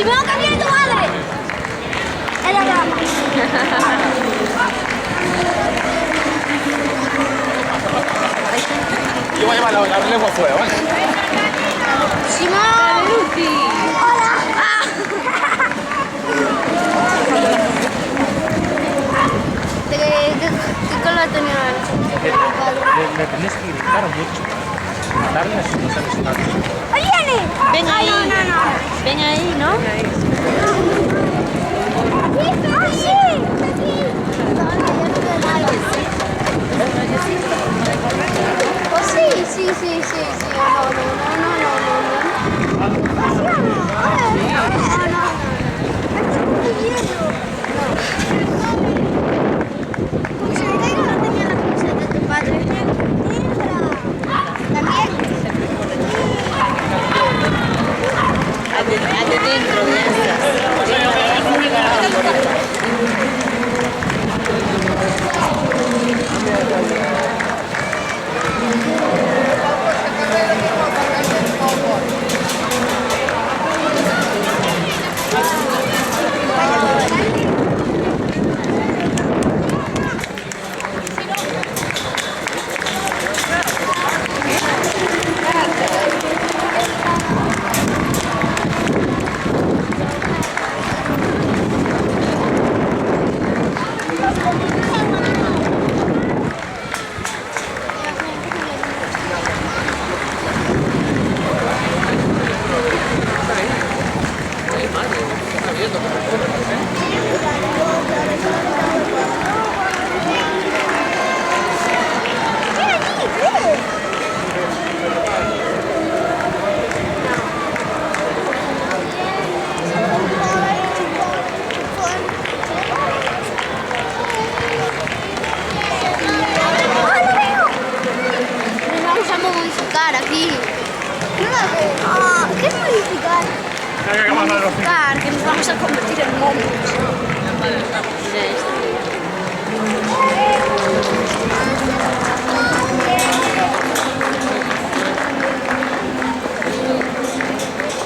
¡Simón, que viene tu madre! Es la broma. Yo voy a llevar la lengua afuera, ¿vale? ¡Simón! ¡Hola! ¿Qué color tenía? Le tenés que gritar mucho. Darle si no sabes nada. ¡Ahí viene! Ven ahí. No. Ven ahí, ¿no? ¡Ah, sí! Oh, sí. Como se me caiga no tenía la camiseta de tu padre. También. Hazte dentro de esas. Aquí. ¿Qué es modificar? Modificar, que nos vamos a convertir en momos.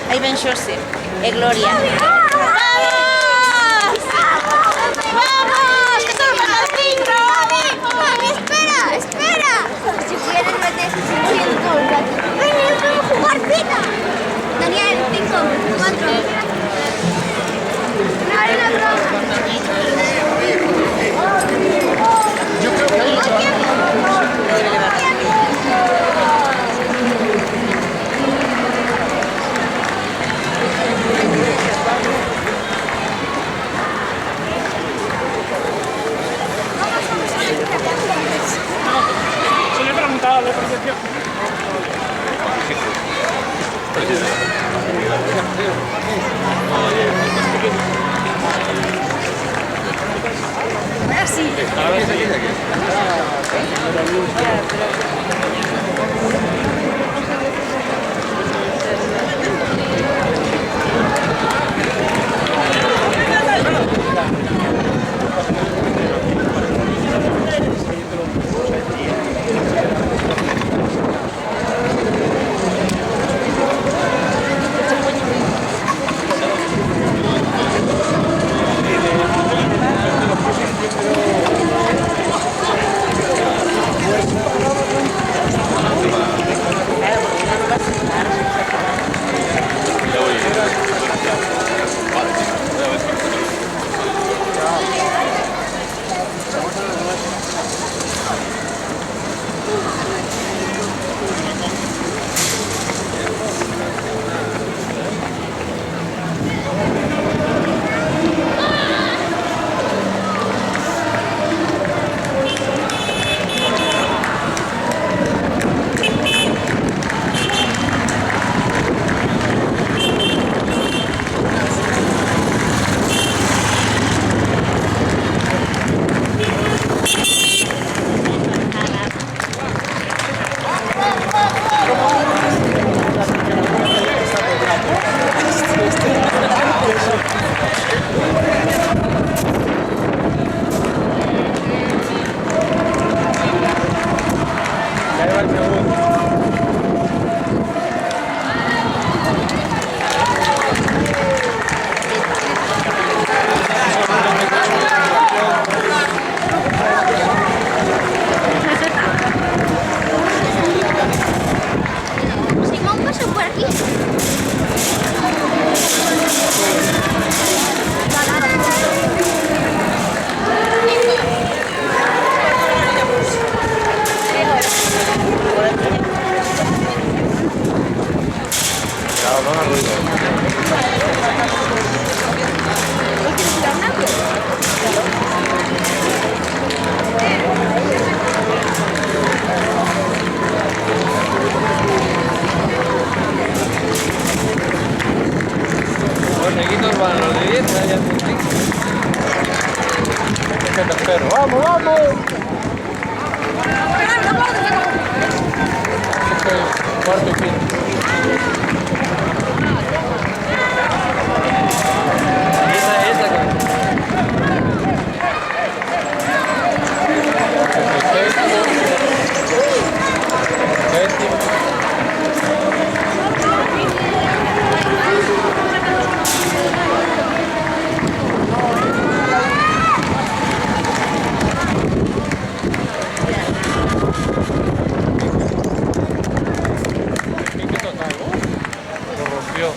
Ahí ven José. Gloria. Espera. Si quieres meter sintiendo todo el rato. ¡Ven, vamos a jugar pita! Daniel, 5, 4. No era una broma. Yo creo que ahí le he preguntado, le he preguntado. Ahora sí. Claro, no hagas ruido. Bueno, aquí nos van los de 10, ya te espero. ¡Vamos, vamos! Cuarto y quinto. Esa lo rompió.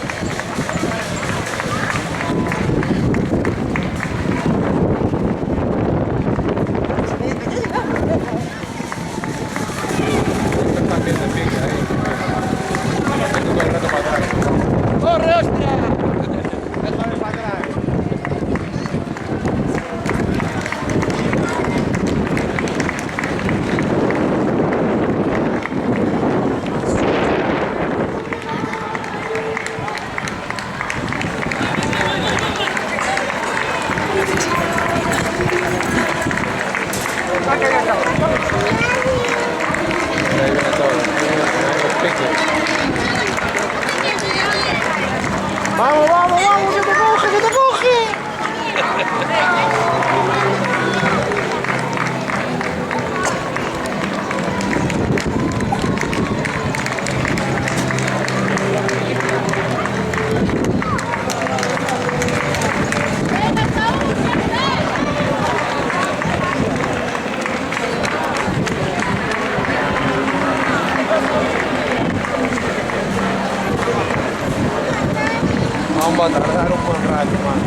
También de pique ahí. Tengo todo el rato para atrás. ¡Corre, ostras! Déjame para atrás. Ahí viene todo. Los piques. ¡Vamos, vamos, vamos! ¡Que te coge, que te coge! Vamos a tardar un buen rato más.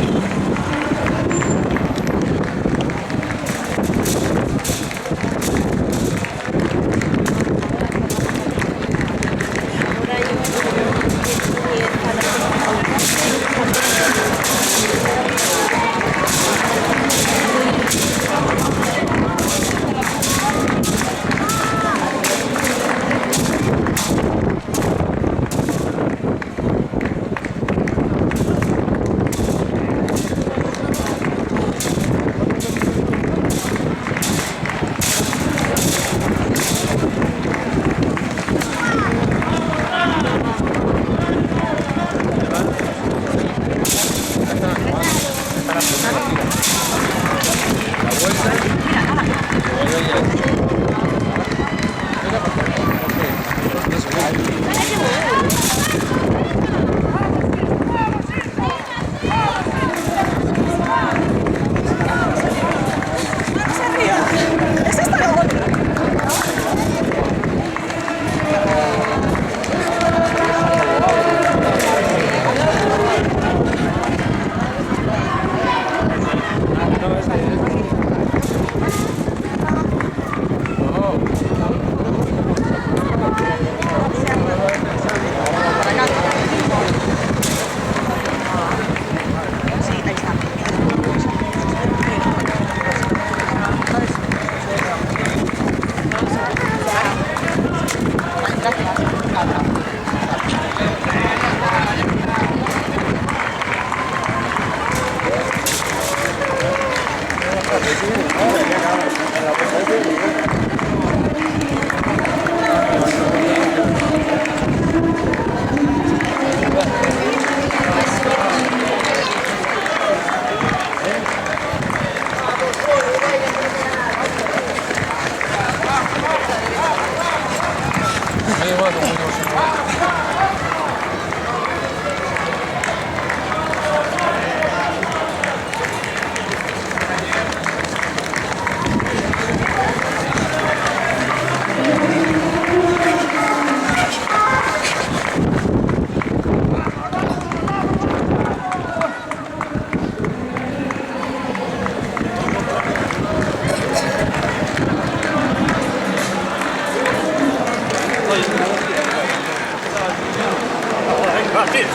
tío.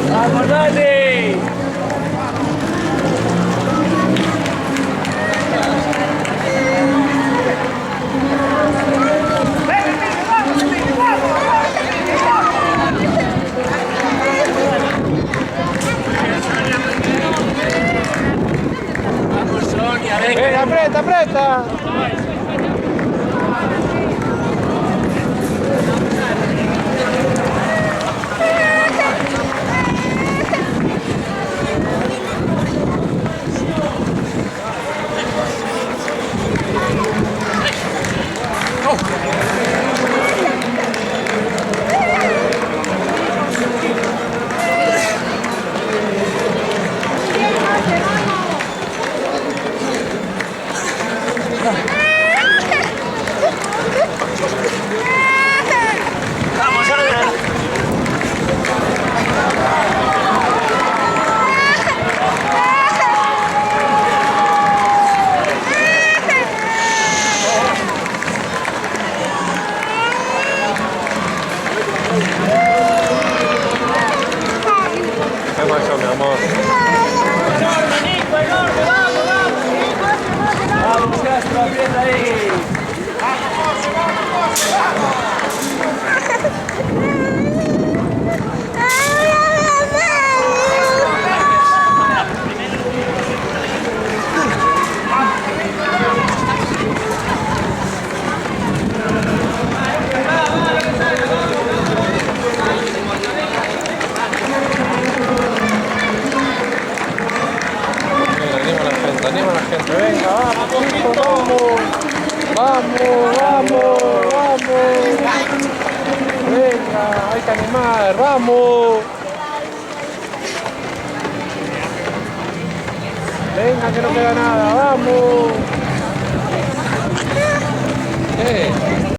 ¡Vamos, dale! ¡Vamos, Sonia, venga! ¡Venga, aprieta, aprieta! ¡Vamos, Sonia! ¿Qué pasó, mi amor? ¡Enorme, Nico, enorme! ¡Vamos, vamos! ¡Vamos, Castro, aprieta ahí! Anima a la gente, venga, vamos, chicos, vamos. Vamos, vamos, vamos. Venga, hay que animar, vamos. Venga, que no queda nada, vamos. ¿Qué?